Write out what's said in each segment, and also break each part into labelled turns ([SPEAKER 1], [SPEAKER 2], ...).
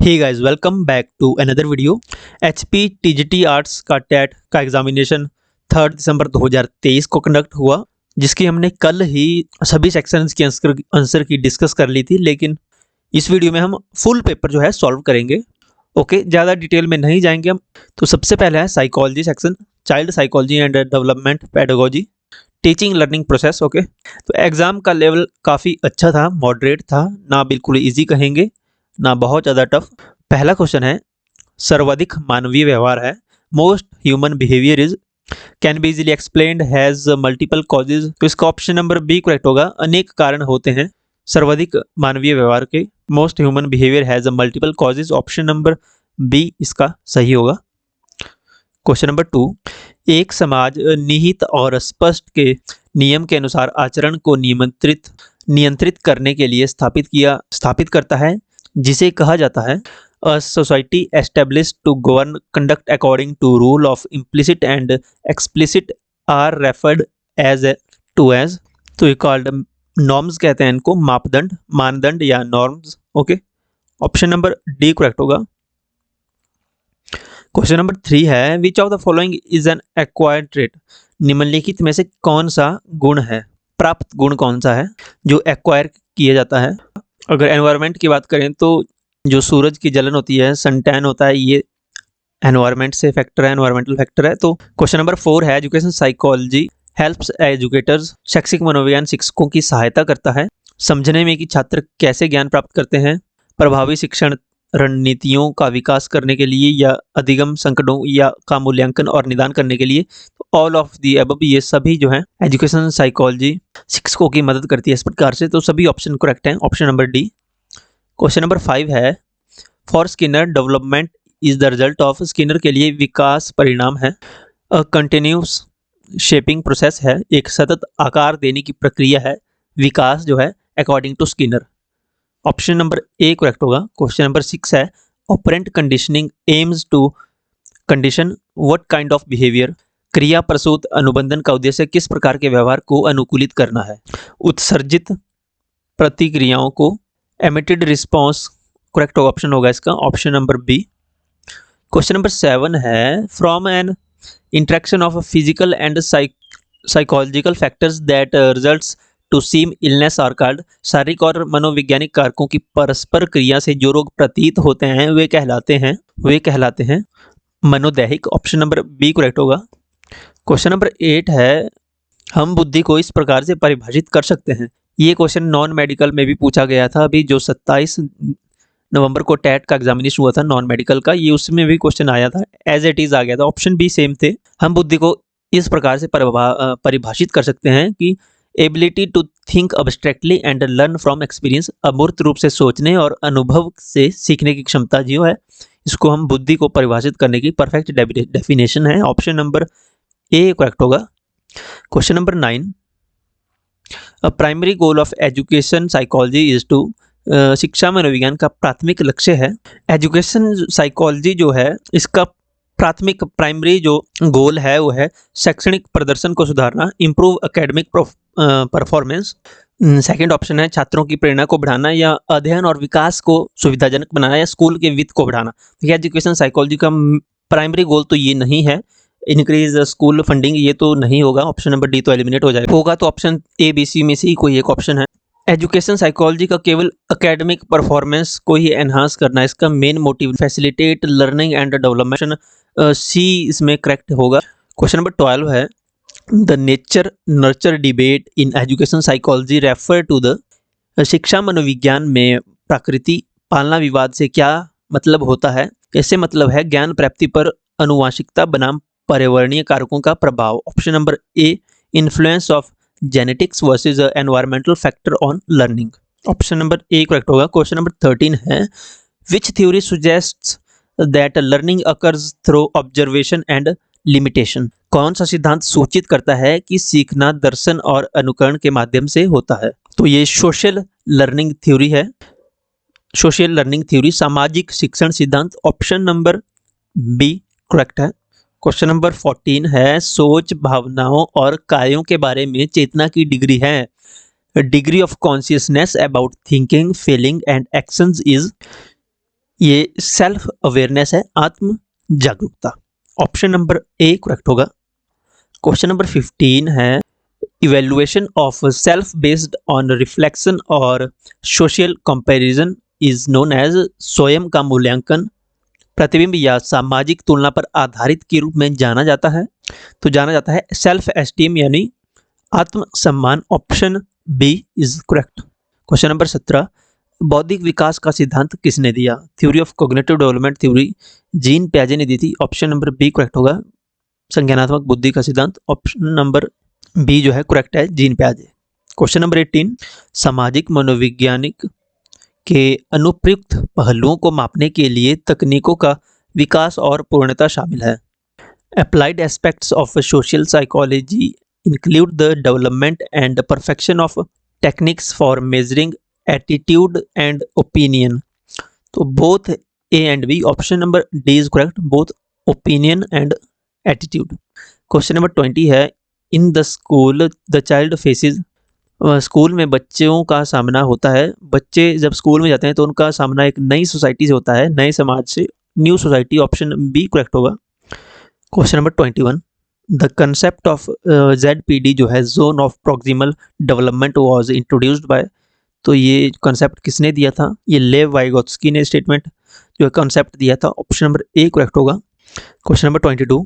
[SPEAKER 1] Hey guys, welcome back to another video. HP TGT arts का TET का examination 3 दिसंबर 2023 को कंडक्ट हुआ, जिसकी हमने कल ही सभी सेक्शंस की आंसर की डिस्कस कर ली थी। लेकिन इस वीडियो में हम फुल पेपर जो है सॉल्व करेंगे। ओके, ज़्यादा डिटेल में नहीं जाएंगे हम। तो सबसे पहले है psychology section, child psychology and development pedagogy, teaching learning process. Okay, तो एग्जाम का लेवल काफ़ी अच्छा था, मॉडरेट था, ना बिल्कुल इजी कहेंगे ना बहुत ज़्यादा टफ। पहला क्वेश्चन है, सर्वाधिक मानवीय व्यवहार है। Most human behaviour is can be easily explained has multiple causes. तो इसका ऑप्शन नंबर बी करेक्ट होगा। अनेक कारण होते हैं सर्वाधिक मानवीय व्यवहार के। Most human behaviour has multiple causes, option number B इसका सही होगा। क्वेश्चन नंबर 2, एक समाज निहित और स्पष्ट के नियम के अनुसार आचरण को नियंत्रित करने के लिए स्थापित करता है, जिसे कहा जाता है a society established to govern conduct according to rule of implicit and explicit are referred as to as. तो ये कॉल्ड नॉर्म्स कहते हैं इनको, मापदंड, मानदंड या norms. Okay, option number D correct होगा। क्वेश्चन नंबर 3 है, which of the following is an acquired trait. निम्नलिखित में से कौन सा गुण है, प्राप्त गुण कौन सा है जो एक्वायर किया जाता है। अगर एनवायरनमेंट की बात करें तो जो सूरज की जलन होती है, सन टैन होता है, ये एनवायरनमेंट से फैक्टर है, एनवायरमेंटल फैक्टर है। तो क्वेश्चन नंबर 4 है, एजुकेशन साइकोलॉजी हेल्प्स एजुकेटर्स। शैक्षिक मनोविज्ञान शिक्षकों की सहायता करता है समझने में कि छात्र कैसे ज्ञान प्राप्त करते हैं, प्रभावी शिक्षण रणनीतियों का विकास करने के लिए या अधिगम संकटों या का मूल्यांकन और निदान करने के लिए। तो ऑल ऑफ दी अबव, ये सभी जो है एजुकेशन साइकोलॉजी शिक्षकों की मदद करती है इस प्रकार से। तो सभी ऑप्शन करेक्ट हैं, option number D. Question number 5 है, for Skinner development is the result of. Skinner के लिए विकास परिणाम है। अ कंटिन्यूस शेपिंग प्रोसेस है, एक सतत आकार देने की प्रक्रिया है विकास जो है, according to Skinner. Option number A correct होगा। क्वेश्चन नंबर 6 है, operant conditioning aims to condition what kind of behaviour. क्रिया प्रसूत अनुबंधन का उद्देश्य किस प्रकार के व्यवहार को अनुकूलित करना है। उत्सर्जित प्रतिक्रियाओं को, एमिटेड रिस्पॉन्स करेक्ट ऑप्शन होगा इसका, option number B. Question number 7 है, from an interaction of physical and psychological factors that results to seem illness are called. शारीरिक और मनोवैज्ञानिक कारकों की परस्पर क्रिया से जो रोग प्रतीत होते हैं वे कहलाते हैं मनोदैहिक। ऑप्शन नंबर बी करेक्ट होगा। क्वेश्चन नंबर 8 है, हम बुद्धि को इस प्रकार से परिभाषित कर सकते हैं। ये क्वेश्चन नॉन मेडिकल में भी पूछा गया था, अभी जो 27 नवंबर को टेट का एग्जामिनेशन हुआ था नॉन मेडिकल का, ये उसमें भी क्वेश्चन आया था, एज इट इज आ गया था। ऑप्शन बी सेम थे। हम बुद्धि को इस प्रकार से परिभाषित कर सकते हैं कि ability to think abstractly and learn from experience. अमूर्त रूप से सोचने और अनुभव से सीखने की क्षमता जो है, इसको हम बुद्धि को परिभाषित करने की परफेक्ट डेफिनेशन है। ऑप्शन नंबर ए करेक्ट होगा। Question number 9, a primary goal of education psychology is to. शिक्षा मनोविज्ञान का प्राथमिक लक्ष्य है। एजुकेशन साइकोलॉजी जो है, इसका प्राथमिक प्राइमरी जो गोल है वो है शैक्षणिक प्रदर्शन को सुधारना, improve academic performance. Second option है छात्रों की प्रेरणा को बढ़ाना या अध्ययन और विकास को सुविधाजनक बनाना या स्कूल के वित्त को बढ़ाना। तो एजुकेशन साइकोलॉजी का प्राइमरी गोल तो ये नहीं है, इंक्रीज स्कूल फंडिंग, ये तो नहीं होगा। ऑप्शन नंबर डी तो एलिमिनेट हो जाएगा। होगा तो ऑप्शन ए बी सी में से ही कोई एक ऑप्शन है। एजुकेशन साइकोलॉजी का केवल एकेडमिक परफॉर्मेंस को ही एनहांस करना इसका main motive, facilitate learning and development. C इसमें करेक्ट होगा। क्वेश्चन नंबर 12 है, the nature nurture debate in education psychology refer to the. शिक्षा मनोविज्ञान में प्रकृति पालना विवाद से क्या मतलब होता है। इससे मतलब है ज्ञान प्राप्ति पर अनुवांशिकता बनाम पर्यावरणीय कारकों का प्रभाव। Option number A, influence of genetics versus environmental factor on learning. Option number A correct होगा। क्वेश्चन नंबर 13 है, which theory suggests that learning occurs through observation and limitation. कौन सा सिद्धांत सूचित करता है कि सीखना दर्शन और अनुकरण के माध्यम से होता है। तो ये सोशल लर्निंग थ्योरी है, सोशल लर्निंग थ्योरी, सामाजिक शिक्षण सिद्धांत। ऑप्शन नंबर बी करेक्ट है। क्वेश्चन नंबर 14 है, सोच, भावनाओं और कार्यों के बारे में चेतना की डिग्री है। Degree of consciousness about thinking, feeling and actions is. ये सेल्फ अवेयरनेस है, आत्म जागरूकता। ऑप्शन नंबर ए करेक्ट होगा। क्वेश्चन नंबर 15 है evaluation of self based on reflection और social comparison is known as. स्वयं का मूल्यांकन प्रतिबिंब या सामाजिक तुलना पर आधारित के रूप में जाना जाता है। तो जाना जाता है सेल्फ एस्टीम यानी आत्मसम्मान। Option B is correct. Question number 17 बौद्धिक विकास का सिद्धांत किसने दिया? Theory of cognitive development theory Jean पियाजे ने दी थी। ऑप्शन नंबर बी करेक्ट होगा। संज्ञानात्मक बुद्धि का सिद्धांत, ऑप्शन नंबर बी जो है करेक्ट है, जीन पियाजे। क्वेश्चन नंबर 18 सामाजिक मनोवैज्ञानिक के अनुप्रयुक्त पहलुओं को मापने के लिए तकनीकों का विकास और पूर्णता शामिल है। Applied aspects of social psychology include the development and perfection of techniques for measuring attitude and opinion. तो both A and B, option number D is correct, both opinion and attitude. Question number 20 है in the school the child faces. School में बच्चों का सामना होता है, बच्चे जब स्कूल में जाते हैं तो उनका सामना एक नई सोसाइटी से होता है, नए समाज से, new society. Option B correct होगा। Question number 21 the concept of ZPD जो है zone of proximal development was introduced by. तो ये कंसेप्ट किसने दिया था? ये लेव वाइगोत्स्की ने स्टेटमेंट जो कंसेप्ट दिया था। ऑप्शन नंबर ए करेक्ट होगा। Question number 22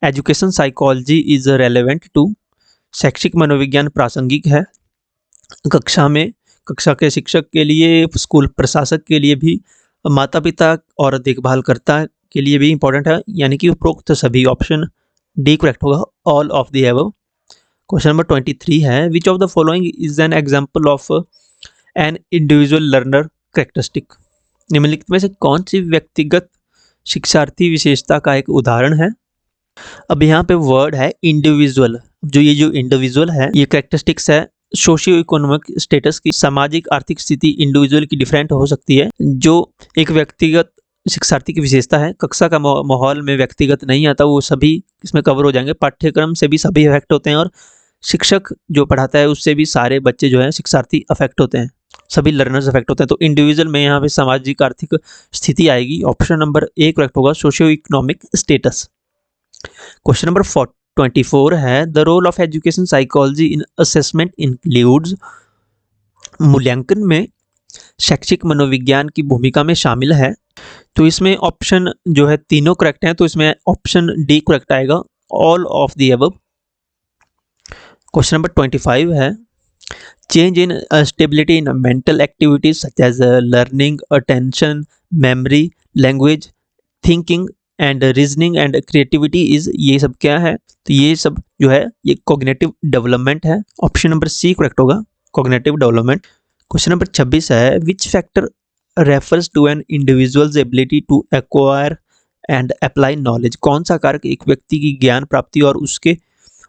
[SPEAKER 1] education psychology is relevant to. शैक्षिक मनोविज्ञान प्रासंगिक है कक्षा के शिक्षक के लिए, स्कूल प्रशासक के लिए भी, माता पिता और देखभालकर्ता के लिए भी इंपॉर्टेंट है, यानी कि उपरोक्त सभी। ऑप्शन डी करेक्ट होगा, all of the above. Question number 23 है which of the following is an example of an individual learner characteristic. निम्नलिखित में से कौन सी व्यक्तिगत शिक्षार्थी विशेषता का एक उदाहरण है? अब यहाँ पे वर्ड है इंडिविजुअल। जो इंडिविजुअल है ये कैरेक्टरिस्टिक्स है सोशियो इकोनॉमिक स्टेटस की, सामाजिक आर्थिक स्थिति इंडिविजुअल की डिफरेंट हो सकती है। जो एक व्यक्तिगत शिक्षार्थी की विशेषता है, कक्षा का माहौल में व्यक्तिगत नहीं आता, वो सभी इसमें कवर हो जाएंगे। पाठ्यक्रम से भी सभी अफेक्ट होते हैं और शिक्षक जो पढ़ाता है उससे भी सारे बच्चे जो हैं शिक्षार्थी अफेक्ट होते हैं, सभी लर्नर्स अफेक्ट होते हैं। तो इंडिविजुअल में यहाँ पे सामाजिक आर्थिक स्थिति आएगी। ऑप्शन नंबर ए करेक्ट होगा, socio economic status. Question number 24 है the role of education psychology in assessment includes. मूल्यांकन में शैक्षिक मनोविज्ञान की भूमिका में शामिल है। तो इसमें ऑप्शन जो है तीनों करेक्ट हैं, तो इसमें ऑप्शन डी करेक्ट आएगा, all of the above. Question number 25 है change in stability in mental activities such as learning, attention, memory, language, thinking and reasoning and creativity is. ये सब क्या है? तो ये सब जो है ये कॉग्निटिव डेवलपमेंट है। ऑप्शन नंबर सी करेक्ट होगा, कॉग्निटिव डेवलपमेंट। क्वेश्चन नंबर 26 है which factor refers to an individual's ability to acquire and apply knowledge. कौन सा कारक एक व्यक्ति की ज्ञान प्राप्ति और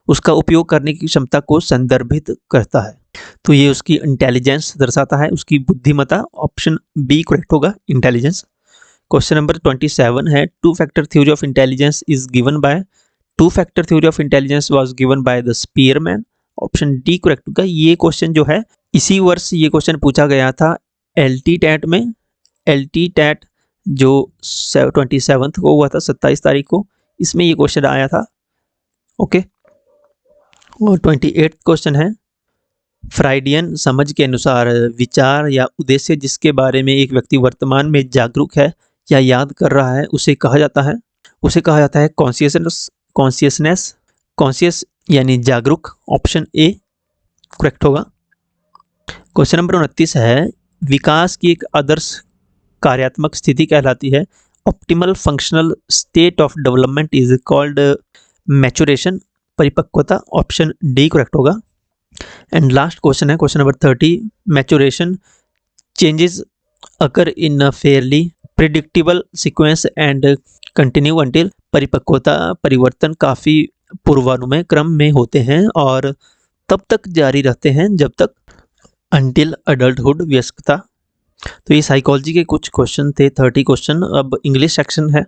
[SPEAKER 1] उसका उपयोग करने की क्षमता को संदर्भित करता है? तो ये उसकी इंटेलिजेंस दर्शाता है, उसकी बुद्धिमत्ता। ऑप्शन बी करेक्ट होगा, इंटेलिजेंस। क्वेश्चन नंबर 27 है two factor theory of intelligence is given by. Two factor theory of intelligence was given by the Spearman. Option D correct होगा। ये क्वेश्चन जो है इसी वर्ष ये क्वेश्चन पूछा गया था LT टैट में। LT टैट जो 27 को हुआ था, 27 तारीख को, इसमें ये क्वेश्चन आया था। ओके, और 28 क्वेश्चन है फ्राइडियन समझ के अनुसार विचार या उद्देश्य जिसके बारे में एक व्यक्ति वर्तमान में जागरूक है या याद कर रहा है उसे कहा जाता है कॉन्शियसनेस, कॉन्शियस यानी जागरूक। ऑप्शन ए करेक्ट होगा। क्वेश्चन नंबर 29 है विकास की एक आदर्श कार्यात्मक स्थिति कहलाती है। Optimal functional state of development is called maturation, परिपक्वता। ऑप्शन डी करेक्ट होगा। एंड लास्ट क्वेश्चन है question number 30 maturation changes occur in a fairly predictable sequence and continue until. परिपक्वता परिवर्तन काफ़ी पूर्वानुमेय क्रम में होते हैं और तब तक जारी रहते हैं जब तक अंटिल अडल्टहुड, वयस्कता। तो ये साइकोलॉजी के कुछ क्वेश्चन थे, 30 क्वेश्चन। अब इंग्लिश सेक्शन है,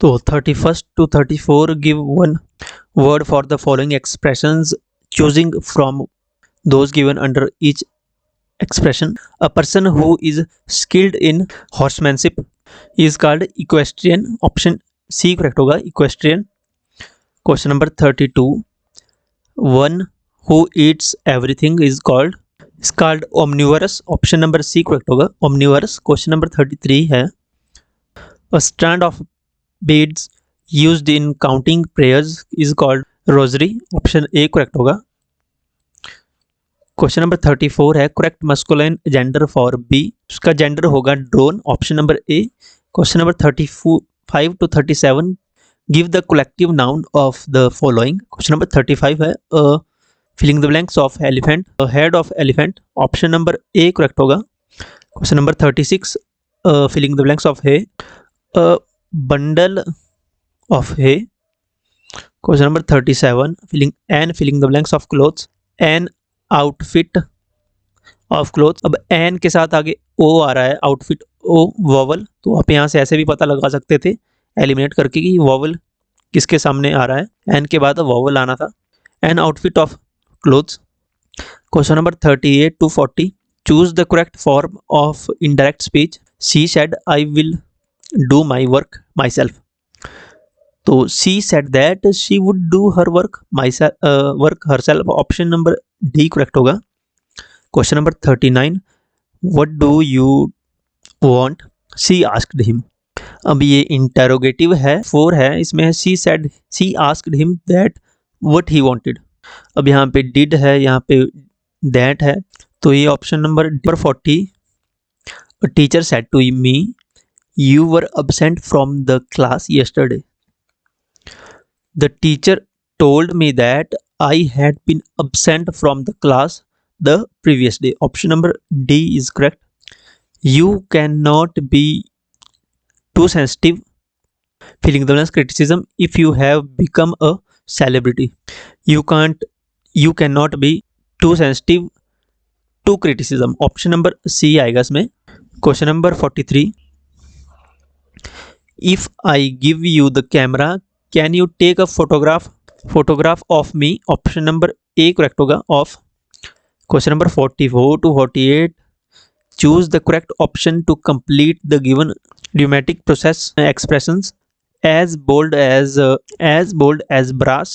[SPEAKER 1] तो 31 to 34 give one word for the following expressions choosing from those given under each expression. A person who is skilled in horsemanship is called equestrian. Option C correct होगा, equestrian. Question number 32. One who eats everything is called omnivorous. Option number C correct होगा, omnivorous. Question number 33 है, a strand of beads used in counting prayers is called rosary. Option A correct होगा. Question number 34 है, correct masculine gender for B, उसका gender होगा drone. Option number A. Question number 35 to 37, give the collective noun of the following. Question number 35 है, filling the blanks of elephant, head of elephant. Option number A correct होगा. Question number 36, filling the blanks of hay, bundle of hay. Question number 37, filling the blanks of clothes, an outfit of cloth. अब N के साथ आगे ओ आ रहा है, outfit ओ vowel, तो आप यहाँ से ऐसे भी पता लगा सकते थे एलिमिनेट करके कि वॉवल किसके सामने आ रहा है, एन के बाद वॉवल आना था. An outfit of clothes. Question number 38 to 40, choose the correct form of indirect speech. She said I will do my work my self, तो she said that she would do her work herself. Option number D correct होगा. Question number 39, what do you want, she asked him. अब ये interrogative है, 4 है, इसमें है she said, she asked him that what he wanted. अब यहाँ पे डिड है, यहाँ पे दैट है, तो ये option number 40. Teacher said to me you were absent from the class yesterday. The teacher told me that I had been absent from the class the previous day. Option number D is correct. You cannot be too sensitive, feeling the criticism if you have become a celebrity. You cannot be too sensitive to criticism. Option number C आएगा इसमें. Question number 43. If I give you the camera, can you take a photograph of me. Option number A correct होगा, of. Question number 44 to 48, choose the correct option to complete the given idiomatic process expressions. As bold as brass.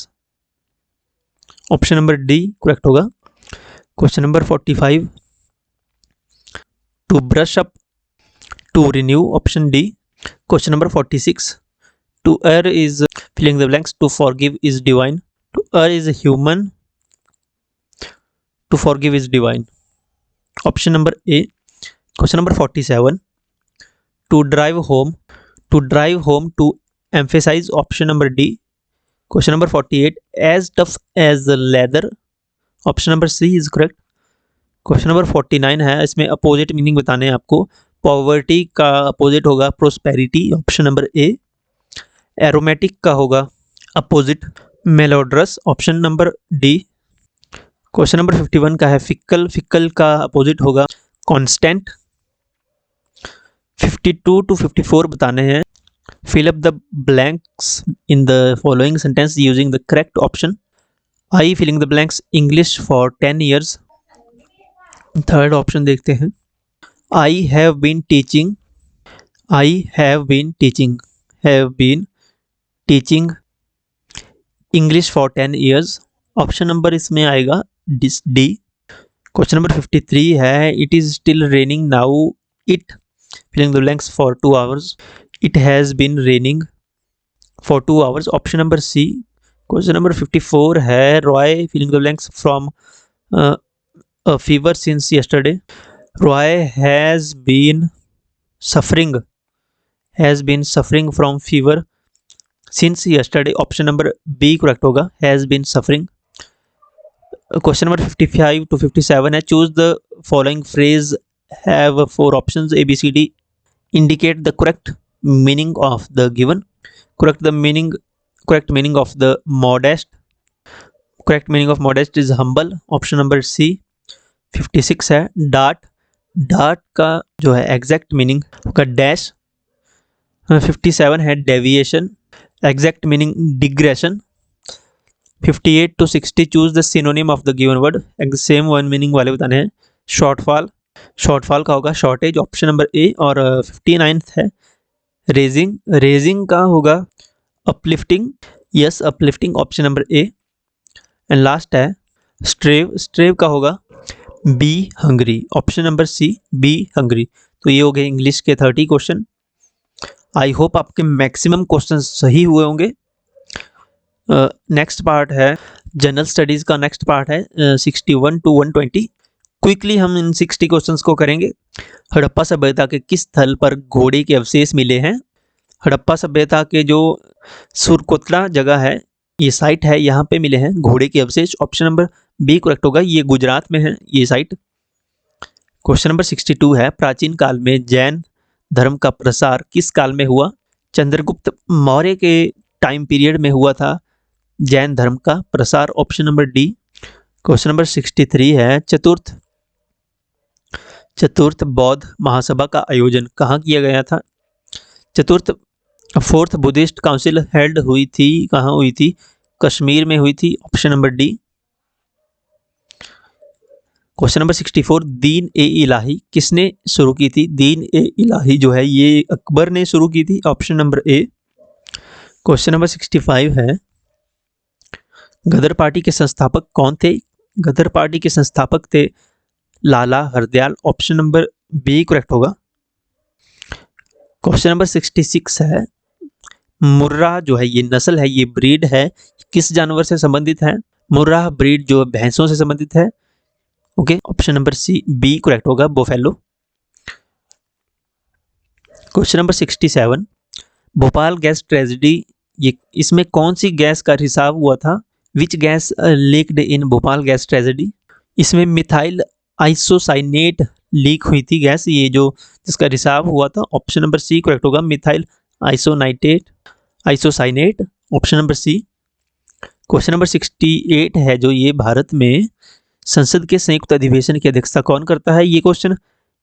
[SPEAKER 1] Option number D correct होगा. Question number 45, to brush up, to renew. Option D. Question number 46, to err is filling the blanks, to forgive is divine. To err is human, to forgive is divine. Option number A. Question number 47, to drive home, to emphasize. Option number D. Question number 48, as tough as the leather. Option number C is correct. Question number 49 है, इसमें opposite meaning बताने हैं आपको. Poverty का opposite होगा prosperity. Option number A. Aromatic का होगा opposite malodorous. Option number D. Question number 51 का है, फिक्कल का अपोजिट होगा कांस्टेंट. 52 to 54 बताने हैं. Fill up the blanks in the following sentence using the correct option. I filling the blanks English for 10 years. Third option देखते हैं. I have been teaching English for 10 years. Option number इसमें आएगा D. Question number 53 है, it is still raining now. It filling the blanks for 2 hours. It has been raining for 2 hours. Option number C. Question number 54 है, Roy filling the blanks from a fever since yesterday. Roy has been suffering from fever since yesterday. Option number B correct होगा, has been suffering. Question number 55 to 57 है, choose the following phrase, have 4 options A, B, C, D. Indicate the correct meaning of the given. Correct meaning of the modest. Correct meaning of modest is humble. Option number C. 56 है, dart का जो है exact meaning का dash. 57 है, deviation, exact meaning digression. 58 to 60, choose the synonym of the given word. Same one meaning वाले बताने हैं. Shortfall, shortfall का होगा शॉर्टेज, ऑप्शन नंबर ए। और 59th है रेजिंग, रेजिंग का होगा uplifting, yes uplifting, option number A. And last है स्ट्रेव, स्ट्रेव का होगा be hungry, option number C be hungry. तो ये हो गए इंग्लिश के 30 क्वेश्चन। आई होप आपके मैक्सिमम क्वेश्चन सही हुए होंगे। नेक्स्ट पार्ट है जनरल स्टडीज़ का, नेक्स्ट पार्ट है 61 to 120। क्विकली हम इन 60 क्वेश्चंस को करेंगे। हड़प्पा सभ्यता के किस स्थल पर घोड़े के अवशेष मिले हैं? हड़प्पा सभ्यता के जो सुरकोतला जगह है, ये साइट है, यहाँ पे मिले हैं घोड़े के अवशेष, ऑप्शन नंबर बी करेक्ट होगा। ये गुजरात में है ये साइट। क्वेश्चन नंबर 62 है प्राचीन काल में जैन धर्म का प्रसार किस काल में हुआ? चंद्रगुप्त मौर्य के टाइम पीरियड में हुआ था जैन धर्म का प्रसार, option number D. Question number 63 है चतुर्थ बौद्ध महासभा का आयोजन कहाँ किया गया था? चतुर्थ फोर्थ बुद्धिस्ट काउंसिल हेल्ड हुई थी, कहाँ हुई थी? कश्मीर में हुई थी, option number D. Question number 64 दीन ए इलाही किसने शुरू की थी? दीन ए इलाही जो है ये अकबर ने शुरू की थी, option number A. Question number 65 है गदर पार्टी के संस्थापक कौन थे? गदर पार्टी के संस्थापक थे Lala Hardayal, option number B correct होगा। क्वेश्चन नंबर 66 है मुर्राह जो है ये नस्ल है, ये ब्रीड है, किस जानवर से संबंधित है? मुर्राह ब्रीड जो भैंसों से संबंधित है, okay, option number C B correct होगा, buffalo. Question number 67 Bhopal gas tragedy, ये इसमें कौन सी गैस का रिसाव हुआ था? Which gas leaked in Bhopal gas tragedy? इसमें मिथाइल आइसोसाइनेट लीक हुई थी गैस, ये जो जिसका रिसाव हुआ था, ऑप्शन नंबर सी करेक्ट होगा, methyl isocyanate, option number C. Question number 68 है जो ये भारत में संसद के संयुक्त अधिवेशन की अध्यक्षता कौन करता है? ये क्वेश्चन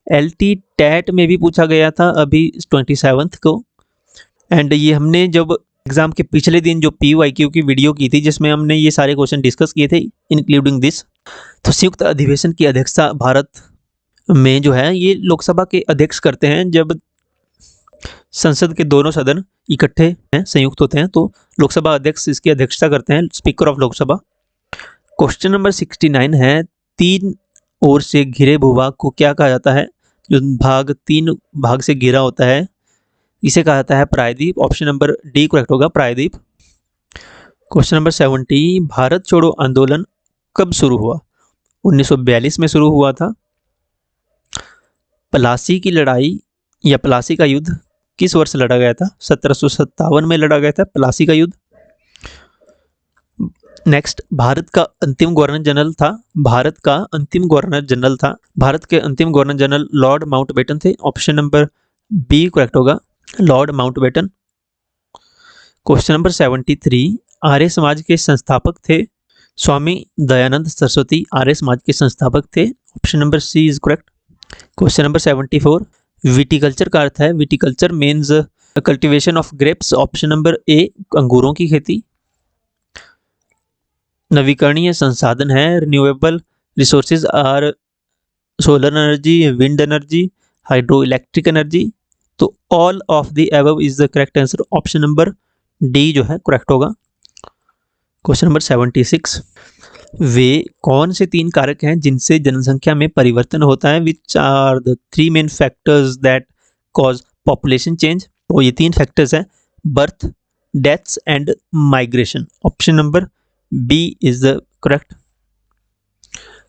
[SPEAKER 1] LT टैट में भी पूछा गया था अभी 27th को। एंड ये हमने जब एग्जाम के पिछले दिन जो PYQ की वीडियो की थी जिसमें हमने ये सारे क्वेश्चन डिस्कस किए थे इंक्लूडिंग दिस। तो संयुक्त अधिवेशन की अध्यक्षता भारत में जो है ये लोकसभा के अध्यक्ष करते हैं। जब संसद के दोनों सदन इकट्ठे हैं, संयुक्त होते हैं, तो लोकसभा अध्यक्ष इसकी अध्यक्षता करते हैं, speaker of Lok Sabha. Question number 69 है 3 ओर से घिरे भूभाग को क्या कहा जाता है? जो भाग 3 भाग से घिरा होता है इसे कहा जाता है प्रायद्वीप, ऑप्शन नंबर डी करेक्ट होगा, प्रायद्वीप। क्वेश्चन नंबर 70 भारत छोड़ो आंदोलन कब शुरू हुआ? 1942 में शुरू हुआ था। प्लासी की लड़ाई या प्लासी का युद्ध किस वर्ष लड़ा गया था? 1757 में लड़ा गया था प्लासी का युद्ध। नेक्स्ट भारत का अंतिम गवर्नर जनरल था, भारत का अंतिम गवर्नर जनरल था, भारत के अंतिम गवर्नर जनरल लॉर्ड माउंटबेटन थे, ऑप्शन नंबर बी करेक्ट होगा, Lord Mountbatten. Question number 73 Arya Samaj के संस्थापक थे स्वामी दयानंद सरस्वती, आर्य समाज के संस्थापक थे, option number C is correct. Question number 74 viticulture का अर्थ है? Viticulture means cultivation of grapes, option number A अंगूरों की खेती। नवीकरणीय संसाधन है renewable resources are solar energy, wind energy, hydro electric energy. तो all of the above is the correct answer, option number D जो है करेक्ट होगा। क्वेश्चन नंबर 76 वे कौन से 3 कारक हैं जिनसे जनसंख्या में परिवर्तन होता है? Which are the 3 main factors that cause population change? तो ये 3 फैक्टर्स हैं birth, deaths and migration, option number B is the correct.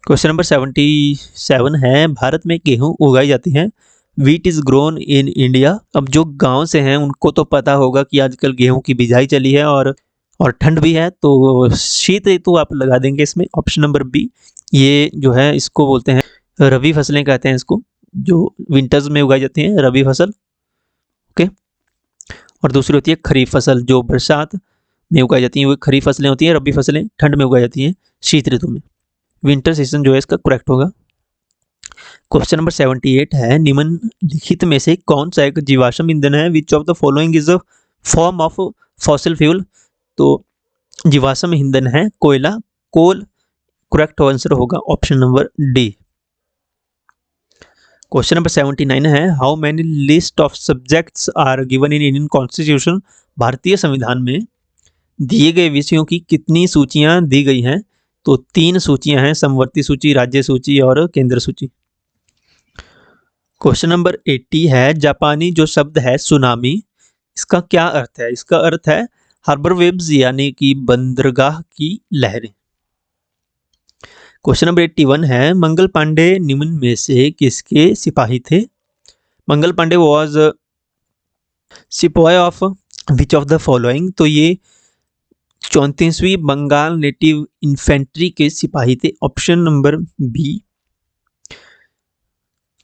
[SPEAKER 1] Question number 77 है भारत में गेहूं उगाई जाती है, wheat is grown in India. अब जो गांव से हैं उनको तो पता होगा कि आजकल गेहूं की बिजाई चली है और ठंड भी है, तो शीत ऋतु आप लगा देंगे इसमें, ऑप्शन नंबर बी। ये जो है इसको बोलते हैं रबी फसलें कहते हैं इसको, जो विंटर्स में उगाई जाती हैं रबी फसल, ओके। और दूसरी होती है खरीफ फसल जो बरसात में उगाई जाती हैं, वो खरीफ फसलें होती हैं, रबी फसलें ठंड में उगाई जाती हैं शीत ऋतु में। विंटर सीजन जो है इसका करेक्ट होगा। क्वेश्चन नंबर 78 है निम्नलिखित में से कौन सा एक जीवाश्म ईंधन है? Which of the following is a form of fossil fuel? तो जीवाश्म ईंधन है कोयला, कोल, करेक्ट आंसर होगा option number D. Question number 79 है, how many list of subjects are given in Indian constitution. भारतीय संविधान में दिए गए विषयों की कितनी सूचियां दी गई हैं? तो 3 सूचियां हैं, समवर्ती सूची, राज्य सूची और केंद्र सूची। क्वेश्चन नंबर 80 है, जापानी जो शब्द है सुनामी, इसका क्या अर्थ है? इसका अर्थ है हार्बर वेव्स यानी कि बंदरगाह की लहरें। क्वेश्चन नंबर 81 है, मंगल पांडे निम्न में से किसके सिपाही थे? मंगल पांडे वॉज सिपाही of which of the following. तो ये 34वीं बंगाल नेटिव इन्फेंट्री के सिपाही थे, ऑप्शन नंबर बी।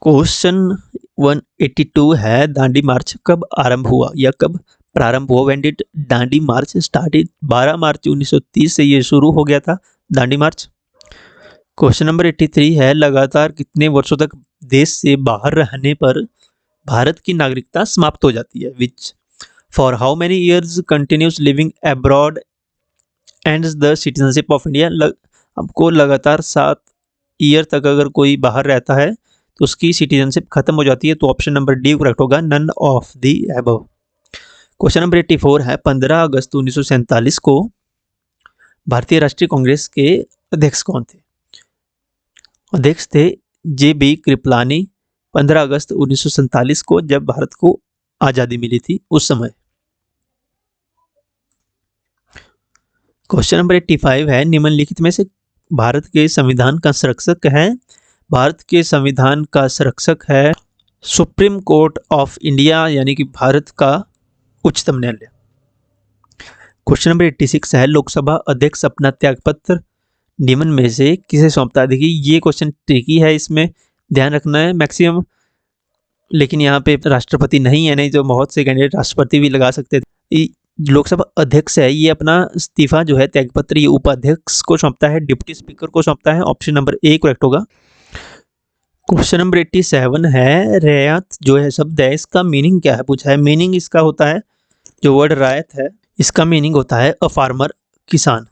[SPEAKER 1] क्वेश्चन 182 है, दांडी मार्च कब आरंभ हुआ या कब प्रारंभ हुआ? When did Dandi March started? 12 मार्च 1930 से ये शुरू हो गया था दांडी मार्च। क्वेश्चन नंबर 83 है, लगातार कितने वर्षों तक देश से बाहर रहने पर भारत की नागरिकता समाप्त हो जाती है? Which for how many years continuous living abroad ends the citizenship of India. आपको लगातार 7 ईयर तक अगर कोई बाहर रहता है तो उसकी सिटीजनशिप खत्म हो जाती है। तो ऑप्शन नंबर डी करेक्ट होगा, none of the above. Question number 84 है, 15 अगस्त 1947 को भारतीय राष्ट्रीय कांग्रेस के अध्यक्ष कौन थे? अध्यक्ष थे जे.बी. कृपलानी। 15 अगस्त 1947 को जब भारत को आजादी मिली थी उस समय। क्वेश्चन नंबर 85 है, निम्नलिखित में से भारत के संविधान का संरक्षक है? भारत के संविधान का संरक्षक है सुप्रीम कोर्ट ऑफ इंडिया यानी कि भारत का उच्चतम न्यायालय। क्वेश्चन नंबर 86 है, लोकसभा अध्यक्ष अपना त्यागपत्र निम्न में से किसे सौंपता है? देखिए ये क्वेश्चन ट्रिकी है, इसमें ध्यान रखना है मैक्सिमम, लेकिन यहाँ पे राष्ट्रपति नहीं है, नहीं तो बहुत से कैंडिडेट राष्ट्रपति भी लगा सकते थे। लोकसभा अध्यक्ष है, ये अपना इस्तीफा जो है त्यागपत्र ये उपाध्यक्ष को सौंपता है, डिप्टी स्पीकर को सौंपता है। ऑप्शन नंबर ए करेक्ट होगा। क्वेश्चन नंबर 87 है, रैयत जो है शब्द है इसका मीनिंग क्या है? पूछा है। मीनिंग इसका होता है, जो वर्ड रैयत है इसका मीनिंग होता है अ फार्मर, किसान।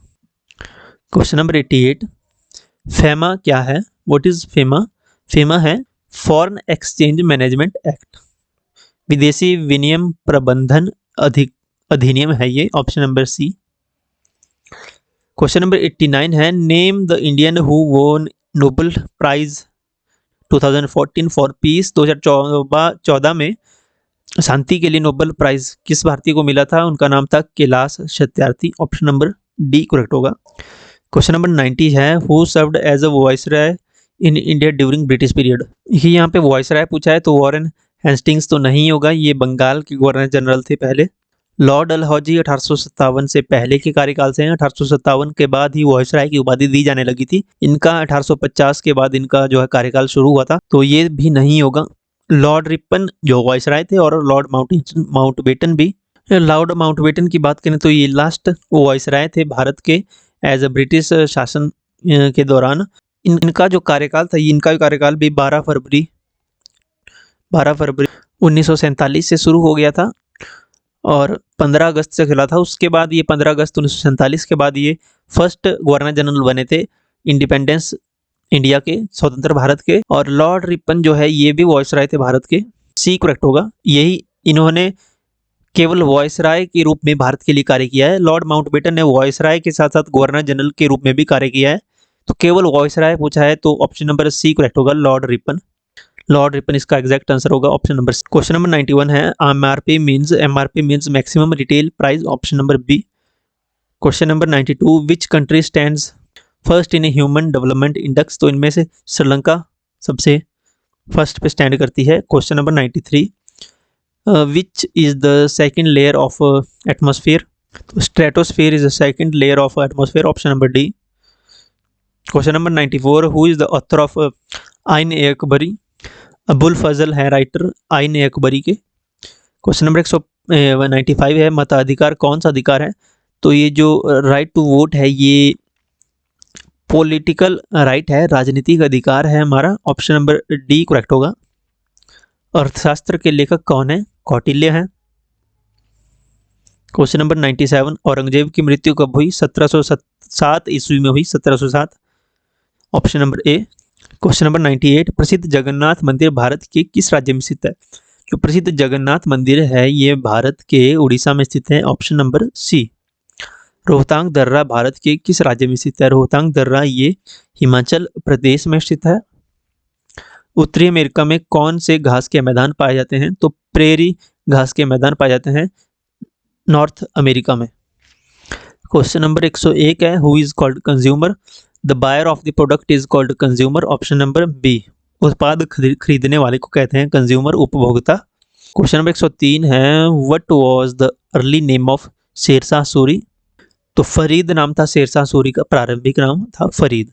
[SPEAKER 1] क्वेश्चन नंबर 88, फेमा क्या है? What is FEMA? फेमा है फॉरेन एक्सचेंज मैनेजमेंट एक्ट, विदेशी विनिमय प्रबंधन अधिनियम है ये, option number C. Question number 89 है, name the Indian who won Nobel prize 2014 for peace. 2014 में शांति के लिए नोबेल प्राइज किस भारतीय को मिला था? उनका नाम था Kailash Satyarthi, option number D correct होगा। क्वेश्चन नंबर 90 है, who served as a viceroy in India during British period. ये यहाँ पे वॉइसरॉय पूछा है तो वॉरेन हेस्टिंग्स तो नहीं होगा, ये बंगाल के गवर्नर जनरल थे पहले। लॉर्ड डलहौजी 1857 से पहले के कार्यकाल से हैं, 1857 के बाद ही वॉइसरॉय की उपाधि दी जाने लगी थी। इनका 1850 के बाद इनका जो है कार्यकाल शुरू हुआ था, तो ये भी नहीं होगा। लॉर्ड रिपन जो वॉइसरॉय थे और लॉर्ड माउंटबेटन भी। लॉर्ड माउंटबेटन की बात करें तो ये लास्ट वॉइसरॉय थे भारत के एज अ ब्रिटिश शासन के दौरान। इनका जो कार्यकाल था, इनका कार्यकाल भी 12 फरवरी 1947 से शुरू हो गया था और 15 अगस्त से चला था। उसके बाद ये 15 अगस्त 1947 के बाद ये फर्स्ट गवर्नर जनरल बने थे इंडिपेंडेंस इंडिया के, स्वतंत्र भारत के। और लॉर्ड रिपन जो है ये भी वॉइसरॉय थे भारत के, सी करेक्ट होगा। यही इन्होंने केवल वॉइसरॉय के रूप में भारत के लिए कार्य किया है। लॉर्ड माउंटबेटन ने वॉइसरॉय के साथ साथ गवर्नर जनरल के रूप में भी कार्य किया है, तो केवल वॉइसरॉय पूछा है तो ऑप्शन नंबर सी करेक्ट होगा, लॉर्ड रिपन। लॉर्ड रिपन इसका एग्जैक्ट आंसर होगा, option number C. Question number 91 है, MRP means maximum retail price, option number B. Question number 92, which country stands first in human development index. तो इनमें से श्रीलंका सबसे first पे stand करती है। Question number 93, which is the second layer of atmosphere. तो stratosphere is the second layer of atmosphere, option number D. Question number 94, who is the author of Ain-i-Akbari. Abul Fazal है writer आइन-ए-अकबरी के। क्वेश्चन नंबर 195 है, मताधिकार कौन सा अधिकार है? तो ये जो राइट टू वोट है ये पॉलिटिकल राइट है, राजनीतिक अधिकार है हमारा, ऑप्शन नंबर डी करेक्ट होगा। अर्थशास्त्र के लेखक कौन है? कौटिल्य हैं। क्वेश्चन नंबर 97, औरंगजेब की मृत्यु कब हुई? 1707 ईस्वी में हुई, 1707, option number A. Question number 98, प्रसिद्ध जगन्नाथ मंदिर भारत के किस राज्य में स्थित है? जो प्रसिद्ध जगन्नाथ मंदिर है ये भारत के उड़ीसा में स्थित है, ऑप्शन नंबर सी। रोहतांग दर्रा भारत के किस राज्य में स्थित है? रोहतांग दर्रा ये हिमाचल प्रदेश में स्थित है। उत्तरी अमेरिका में कौन से घास के मैदान पाए जाते हैं? तो प्रेरी घास के मैदान पाए जाते हैं नॉर्थ अमेरिका में। क्वेश्चन नंबर 101 है, who is called consumer? The buyer of the product is called consumer, option number B. उत्पाद खरीदने वाले को कहते हैं कंज्यूमर, उपभोक्ता। क्वेश्चन नंबर 103 है, what was the early name of Shershah Suri? तो फरीद नाम था शेरशाह सूरी का, प्रारंभिक नाम था फरीद।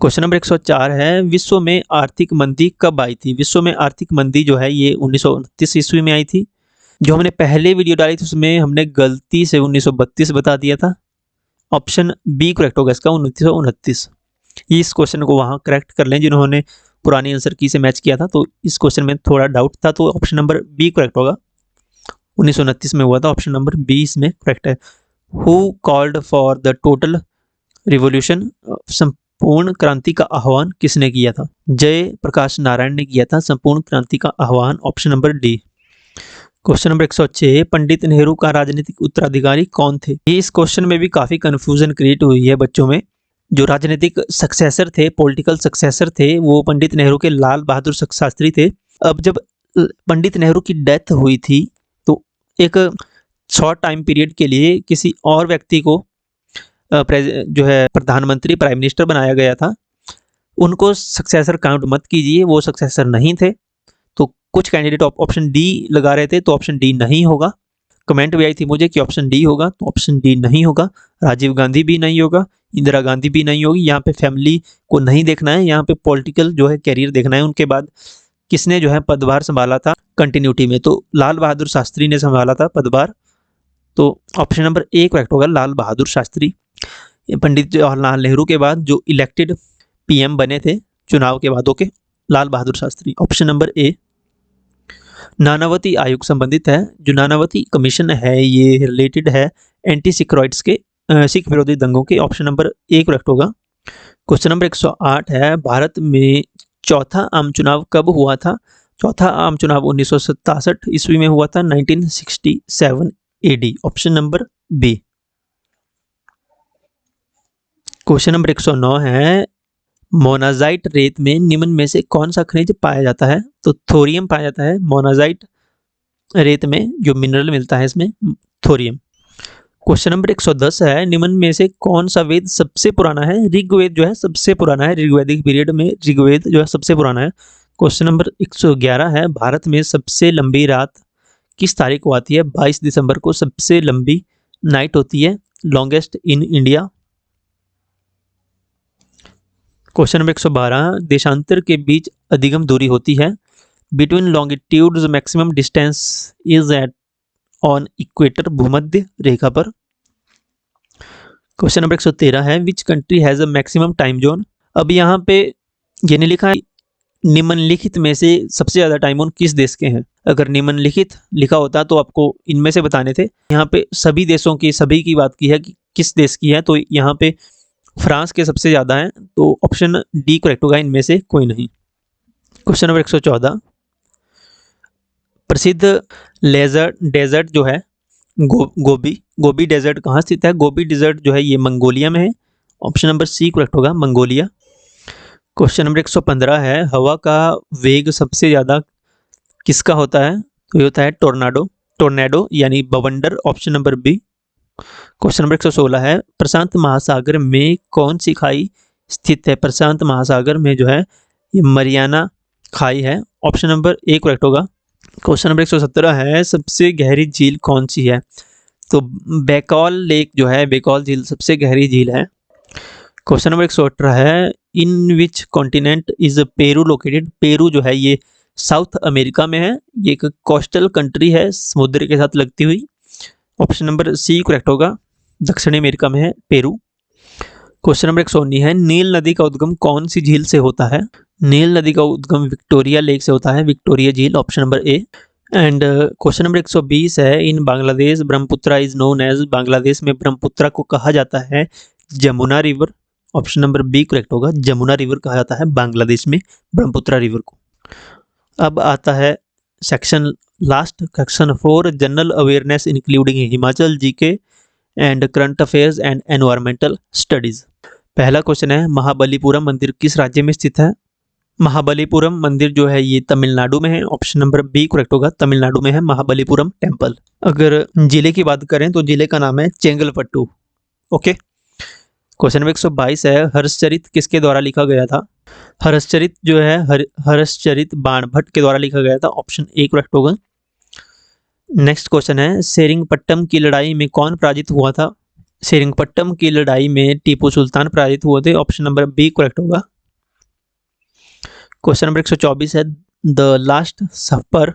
[SPEAKER 1] क्वेश्चन नंबर 104 है, विश्व में आर्थिक मंदी कब आई थी? विश्व में आर्थिक मंदी जो है ये 1929 ईस्वी में आई थी। जो हमने पहले वीडियो डाली थी उसमें हमने गलती से 1932 बता दिया था, ऑप्शन बी करेक्ट होगा इसका, 1929। इस क्वेश्चन को वहाँ करेक्ट कर लें जिन्होंने पुरानी आंसर की से मैच किया था, तो इस क्वेश्चन में थोड़ा डाउट था, तो ऑप्शन नंबर बी करेक्ट होगा। 1929 में हुआ था, ऑप्शन नंबर बी इसमें करेक्ट है। Who called for the total revolution? संपूर्ण क्रांति का आह्वान किसने किया था? जय प्रकाश नारायण ने किया था संपूर्ण क्रांति का आह्वान, option number D. Question number 106, Pandit Nehru का राजनीतिक उत्तराधिकारी कौन थे? इस क्वेश्चन में भी काफी कंफ्यूजन क्रिएट हुई है बच्चों में। जो राजनीतिक सक्सेसर थे, पॉलिटिकल सक्सेसर थे, वो पंडित नेहरू के लाल बहादुर शास्त्री थे। अब जब पंडित नेहरू की डेथ हुई थी तो एक शॉर्ट टाइम पीरियड के लिए किसी और व्यक्ति को जो है प्रधानमंत्री, प्राइम मिनिस्टर बनाया गया था। उनको सक्सेसर काउंट मत कीजिए, वो सक्सेसर नहीं थे। तो कुछ कैंडिडेट ऑप्शन डी लगा रहे थे, तो ऑप्शन डी नहीं होगा। कमेंट भी आई थी मुझे कि ऑप्शन डी होगा, तो ऑप्शन डी नहीं होगा। राजीव गांधी भी नहीं होगा, इंदिरा गांधी भी नहीं होगी। यहाँ पे फैमिली को नहीं देखना है, यहाँ पे पॉलिटिकल जो है कैरियर देखना है। उनके बाद किसने जो है पदभार संभाला था कंटिन्यूटी में? तो लाल बहादुर शास्त्री ने संभाला था पदभार, तो ऑप्शन नंबर ए करेक्ट होगा, लाल बहादुर शास्त्री। पंडित जवाहरलाल नेहरू के बाद जो इलेक्टेड पीएम बने थे चुनाव के बाद, okay, Lal Bahadur Shastri, option number ए। नानावती आयोग संबंधित है, जो नानावती कमीशन है ये रिलेटेड है एंटी सिक्योरिट्स के, सिख विरोधी दंगों के, ऑप्शन नंबर ए करेक्ट होगा। क्वेश्चन नंबर 108 है, भारत में चौथा आम चुनाव कब हुआ था? चौथा आम चुनाव 1967 ईस्वी में हुआ था, 1967 AD, option number B. Question number 109 है, मोनाजाइट रेत में निम्न में से कौन सा खनिज पाया जाता है? तो थोरियम पाया जाता है मोनाजाइट रेत में, जो मिनरल मिलता है इसमें थोरियम। क्वेश्चन नंबर 110 है, निम्न में से कौन सा वेद सबसे पुराना है? ऋग्वेद जो है सबसे पुराना है, ऋग्वैदिक पीरियड में ऋग्वेद जो है सबसे पुराना है। क्वेश्चन नंबर 111 है, भारत में सबसे लंबी रात किस तारीख को आती है? 22 दिसंबर को सबसे लंबी नाइट होती है, longest in India. Question number 112, देशांतर के बीच अधिकतम दूरी होती है? Between longitudes maximum distance is at on equator, भूमध्य रेखा पर। क्वेश्चन नंबर 113 है, which country has a maximum time zone? अब यहाँ पे ये नहीं लिखा है निम्नलिखित में से सबसे ज्यादा टाइम जोन किस देश के हैं। अगर निम्नलिखित लिखा होता तो आपको इनमें से बताने थे। यहाँ पे सभी देशों की, सभी की बात की है कि किस देश की है, तो यहाँ पे फ्रांस के सबसे ज़्यादा हैं, तो ऑप्शन डी करेक्ट होगा, इनमें से कोई नहीं। क्वेश्चन नंबर 114, प्रसिद्ध लेजर डेजर्ट जो है गोबी डेजर्ट कहाँ स्थित है? गोबी डेजर्ट जो है ये मंगोलिया में है, ऑप्शन नंबर सी करेक्ट होगा, मंगोलिया। क्वेश्चन नंबर 115 है, हवा का वेग सबसे ज़्यादा किसका होता है? तो ये होता है टोर्नेडो यानी बवंडर, option number B. Question number 116 है, प्रशांत महासागर में कौन सी खाई स्थित है? प्रशांत महासागर में जो है ये मरियाना खाई है, ऑप्शन नंबर ए करेक्ट होगा। क्वेश्चन नंबर 117 है, सबसे गहरी झील कौन सी है? तो बेकॉल लेक जो है, बेकॉल झील सबसे गहरी झील है। क्वेश्चन नंबर 118 है, in which continent is Peru located? Peru जो है ये साउथ अमेरिका में है, ये एक कोस्टल कंट्री है, समुद्र के साथ लगती हुई, ऑप्शन नंबर सी करेक्ट होगा, दक्षिणी अमेरिका में है पेरू। क्वेश्चन नंबर 119 है, नील नदी का उद्गम कौन सी झील से होता है? नील नदी का उद्गम विक्टोरिया लेक से होता है, विक्टोरिया झील, option number A. And question number 120 है, in Bangladesh Brahmaputra is known as? Bangladesh में ब्रह्मपुत्रा को कहा जाता है Jamuna river, option number B correct होगा। जमुना रिवर कहा जाता है बांग्लादेश में ब्रह्मपुत्र रिवर को। अब आता है section last, section 4 general awareness including Himachal GK and current affairs and environmental studies. पहला क्वेश्चन है, महाबलीपुरम मंदिर किस राज्य में स्थित है? महाबलीपुरम मंदिर जो है ये तमिलनाडु में है। ऑप्शन नंबर बी करेक्ट होगा, तमिलनाडु में है महाबलीपुरम टेम्पल। अगर जिले की बात करें तो जिले का नाम है चेंगलपट्टू। ओके। क्वेश्चन नंबर 122 है, हर्षचरित किसके द्वारा लिखा गया था? हर्षचरित जो है हर्षचरित बाणभट्ट के द्वारा लिखा गया था। ऑप्शन ए करेक्ट होगा। नेक्स्ट क्वेश्चन है, सेरिंगपट्टम की लड़ाई में कौन पराजित हुआ था? सेरिंगपट्टम की लड़ाई में टीपू सुल्तान पराजित हुए थे। ऑप्शन नंबर बी करेक्ट होगा। क्वेश्चन नंबर 124 है, द लास्ट सफर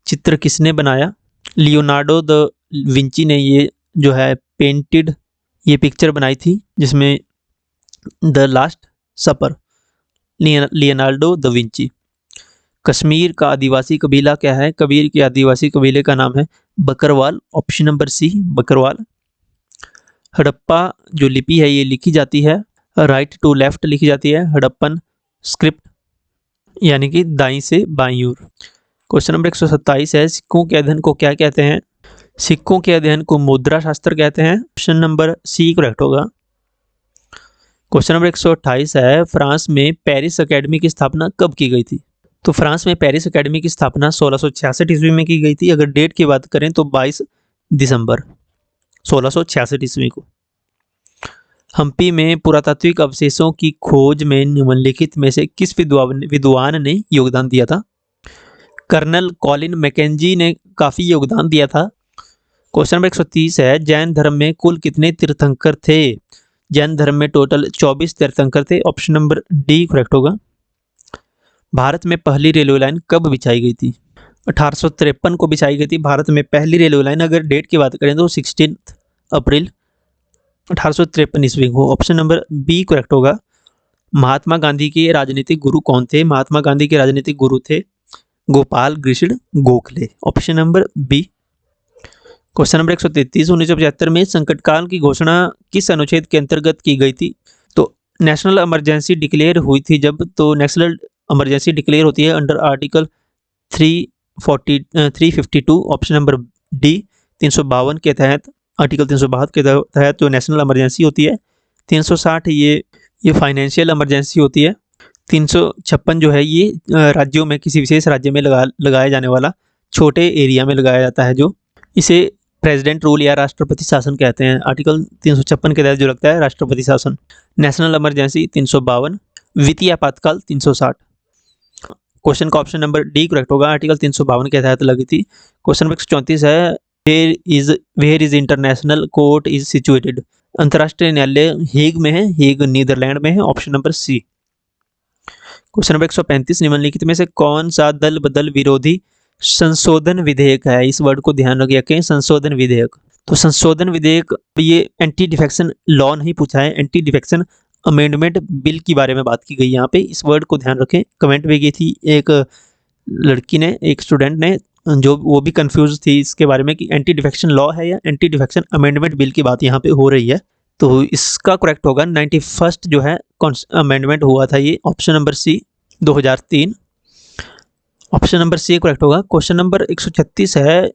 [SPEAKER 1] चित्र किसने बनाया? लियोनार्डो द विंची ने ये जो है पेंटेड ये पिक्चर बनाई थी जिसमें the last suffer, Leonardo da Vinci. Kashmir का आदिवासी कबीला क्या है? कबीर के आदिवासी कबीले का नाम है Bakarwal. Option number C Bakarwal. Harappa जो लिपि है ये लिखी जाती है राइट टू लेफ्ट लिखी जाती है, हड़प्पन स्क्रिप्ट यानी कि दाईं से बाईं ओर। क्वेश्चन नंबर 127 है, सिक्कों के अध्ययन को क्या कहते हैं? सिक्कों के अध्ययन को मुद्रा शास्त्र कहते हैं। ऑप्शन नंबर सी करेक्ट होगा। क्वेश्चन नंबर 128 है, फ्रांस में पेरिस एकेडमी की स्थापना कब की गई थी? तो फ्रांस में पेरिस एकेडमी की स्थापना 1666 ईस्वी में की गई थी। अगर डेट की बात करें तो 22 दिसंबर 1666 ईस्वी को। हम्पी में पुरातात्विक अवशेषों की खोज में निम्नलिखित में से किस विद्वान ने योगदान दिया था? कर्नल कॉलिन मैकेंजी ने काफी योगदान दिया था। क्वेश्चन नंबर 130 है, जैन धर्म में कुल कितने तीर्थंकर थे? जैन धर्म में टोटल 24 तीर्थंकर थे। ऑप्शन नंबर डी करेक्ट होगा। भारत में पहली रेलवे लाइन कब बिछाई गई थी? 1853 को बिछाई गई थी भारत में पहली रेलवे लाइन। अगर डेट की बात करें तो 16 अप्रैल 1853 ईस्वी को। ऑप्शन नंबर बी करेक्ट होगा। महात्मा गांधी के राजनीतिक गुरु कौन थे? महात्मा गांधी के राजनीतिक गुरु थे Gopal Krishna Gokhale. Option number B. Question number 133, 1975 में संकटकाल की घोषणा किस अनुच्छेद के अंतर्गत की गई थी? तो नेशनल इमरजेंसी डिक्लेयर हुई थी जब, तो नेशनल इमरजेंसी डिक्लेयर होती है under article 352। Option number D 352 के तहत, आर्टिकल 352 के तहत जो नेशनल इमरजेंसी होती है। 360 ये फाइनेंशियल इमरजेंसी होती है। 356 जो है ये राज्यों में किसी विशेष राज्य में लगाया जाने वाला छोटे एरिया में लगाया जाता है, जो इसे प्रेसिडेंट रूल या राष्ट्रपति शासन कहते हैं। आर्टिकल 356 के तहत जो लगता है राष्ट्रपति शासन। नेशनल इमरजेंसी 352, वित्तीय आपातकाल 360। क्वेश्चन का ऑप्शन नंबर डी करेक्ट होगा, आर्टिकल 352 के तहत लगी थी। क्वेश्चन नंबर 134 है, where is international court is situated? अंतर्राष्ट्रीय न्यायालय हेग में है, हेग नीदरलैंड में है। Option number C. Question number 135, निम्नलिखित में से कौन सा दल बदल विरोधी संशोधन विधेयक है? इस वर्ड को ध्यान रखिए, संशोधन विधेयक। तो संशोधन विधेयक ये एंटी डिफेक्शन लॉ नहीं पूछा है, एंटी डिफेक्शन अमेंडमेंट बिल के बारे में बात की गई यहाँ पे। इस वर्ड को ध्यान रखें। कमेंट में की थी एक लड़की ने, एक स्टूडेंट ने, जो वो भी कंफ्यूज थी इसके बारे में कि एंटी डिफेक्शन लॉ है या एंटी डिफेक्शन अमेंडमेंट बिल की बात यहाँ पे हो रही है। तो इसका करेक्ट होगा 91st जो है अमेंडमेंट हुआ था ये। Option number C 2003। Option number C correct होगा। क्वेश्चन नंबर 136 है,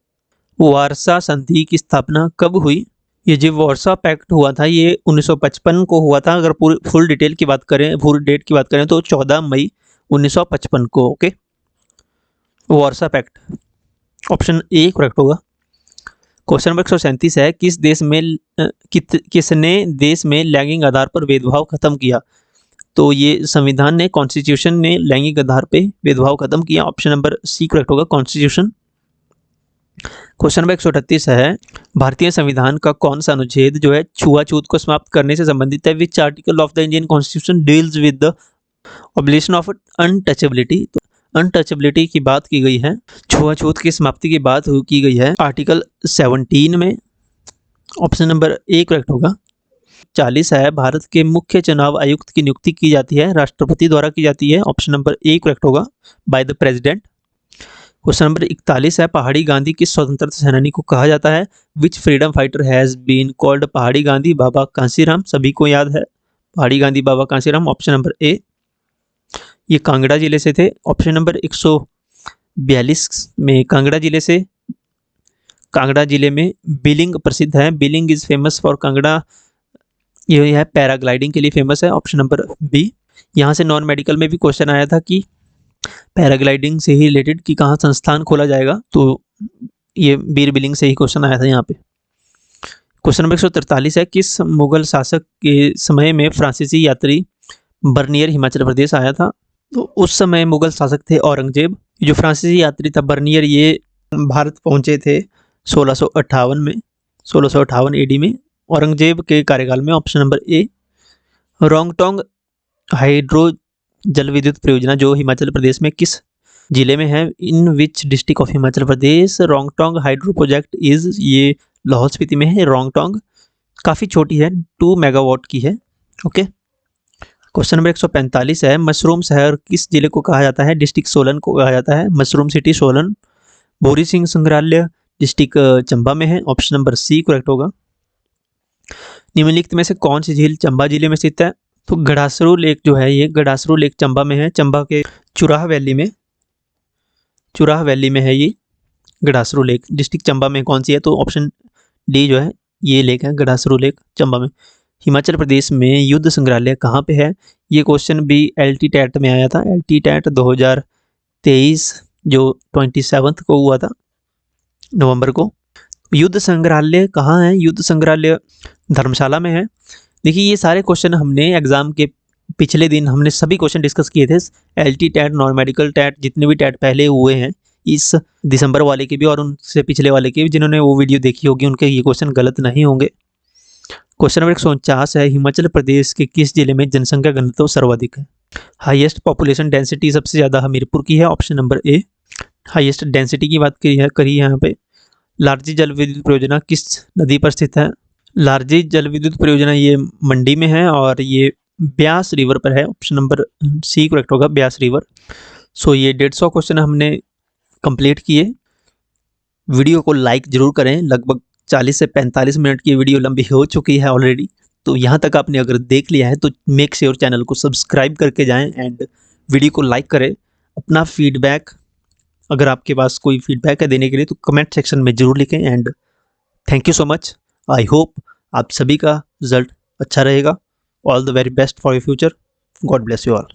[SPEAKER 1] वारसा संधि की स्थापना कब हुई? ये जो वारसा पैक्ट हुआ था ये 1955 को हुआ था। अगर फुल डिटेल की बात करें, फुल डेट की बात करें तो 14 मई 1955 को। Okay, Warsaw pact. Option A correct होगा। क्वेश्चन नंबर 137 है, किसने देश में लैंगिक आधार पर भेदभाव खत्म किया? तो ये संविधान ने, कॉन्स्टिट्यूशन ने लैंगिक आधार पे भेदभाव खत्म किया। ऑप्शन नंबर सी करेक्ट होगा, कॉन्स्टिट्यूशन। क्वेश्चन नंबर 138 है, भारतीय संविधान का कौन सा अनुच्छेद जो है छुआछूत को समाप्त करने से संबंधित है? Which article of the Indian constitution deals with the obligation of untouchability? तो अनटचेबिलिटी की बात की गई है, छुआछूत की समाप्ति की बात की गई है आर्टिकल 17 में। ऑप्शन नंबर ए करेक्ट होगा। 40 है, भारत के मुख्य चुनाव आयुक्त की नियुक्ति की जाती है राष्ट्रपति द्वारा की जाती है। ऑप्शन नंबर ए करेक्ट होगा, by the president. Question number 41 है, पहाड़ी गांधी किस स्वतंत्रता सेनानी को कहा जाता है? Which freedom fighter has been called Pahari Gandhi? Baba Kanshiram, सभी को याद है Pahari Gandhi Baba Kanshiram, option number A. ये कांगड़ा जिले से थे। ऑप्शन नंबर 142 में कांगड़ा जिले से, कांगड़ा जिले में बिलिंग प्रसिद्ध है। Billing is famous for Kangra, ये है पैराग्लाइडिंग के लिए फेमस है, ऑप्शन नंबर बी। यहाँ से नॉन मेडिकल में भी क्वेश्चन आया था कि पैराग्लाइडिंग से ही रिलेटेड कि कहाँ संस्थान खोला जाएगा, तो ये बीर बिलिंग से ही क्वेश्चन आया था यहाँ पे। क्वेश्चन नंबर 143 है, किस मुगल शासक के समय में फ्रांसीसी यात्री बर्नियर हिमाचल प्रदेश आया था? तो उस समय मुगल शासक थे औरंगजेब। जो फ्रांसीसी यात्री था बर्नियर, ये भारत पहुंचे थे 1658 में, 1658 एडी में, औरंगजेब के कार्यकाल में, ऑप्शन नंबर ए। रोंगटोंग हाइड्रो जल विद्युत परियोजना जो हिमाचल प्रदेश में किस जिले में है? In which district of Himachal Pradesh Rongtong hydro project is, ये लाहौल स्पीति में है। रोंगटोंग काफ़ी छोटी है, 2 मेगावाट की है। ओके। क्वेश्चन नंबर 145 है, मशरूम शहर किस जिले को कहा जाता है? डिस्ट्रिक्ट सोलन को कहा जाता है, मशरूम सिटी सोलन। भूरी सिंह संग्रहालय डिस्ट्रिक्ट चंबा में है, ऑप्शन नंबर सी करेक्ट होगा। निम्नलिखित में से कौन सी झील चंबा जिले में स्थित है? तो गढ़ासरू लेक जो है, ये गढ़ासरू लेक चंबा में है, चंबा के चुराह वैली में, चुराह वैली में है ये गढ़ासरू लेक। डिस्ट्रिक्ट चंबा में कौन सी है? तो ऑप्शन डी जो है ये लेक है, गढ़ासरू लेक चंबा में। हिमाचल प्रदेश में युद्ध संग्रहालय कहाँ पे है? ये क्वेश्चन भी LT टैट में आया था, LT टैट 2023 जो 27 को हुआ था, नवंबर को। युद्ध संग्रहालय कहाँ है? युद्ध संग्रहालय धर्मशाला में है। देखिए ये सारे क्वेश्चन हमने एग्जाम के पिछले दिन हमने सभी क्वेश्चन डिस्कस किए थे। LT TET, non medical TET, जितने भी टैट पहले हुए हैं इस दिसंबर वाले के भी और उनसे पिछले वाले के भी, जिन्होंने वो वीडियो देखी होगी उनके ये क्वेश्चन गलत नहीं होंगे। क्वेश्चन नंबर 149 है, हिमाचल प्रदेश के किस जिले में जनसंख्या घनत्व सर्वाधिक है? हाईएस्ट पॉपुलेशन डेंसिटी सबसे ज़्यादा हमीरपुर की है, ऑप्शन नंबर ए। हाईएस्ट डेंसिटी की बात करी है यहाँ पे। लारजी जल विद्युत परियोजना किस नदी पर स्थित है? लारजी जल विद्युत परियोजना ये मंडी में है और ये ब्यास रिवर पर है, ऑप्शन नंबर सी करेक्ट होगा, ब्यास रिवर। सो ये 150 क्वेश्चन हमने कंप्लीट किए। वीडियो को लाइक जरूर करें, लगभग 40 से 45 मिनट की वीडियो लंबी हो चुकी है ऑलरेडी, तो यहाँ तक आपने अगर देख लिया है तो मेक श्योर चैनल को सब्सक्राइब करके जाएं एंड वीडियो को लाइक करें। अपना फीडबैक, अगर आपके पास कोई फीडबैक है देने के लिए, तो कमेंट सेक्शन में ज़रूर लिखें। And thank you so much. I hope आप सभी का रिजल्ट अच्छा रहेगा। All the very best for your future. God bless you all.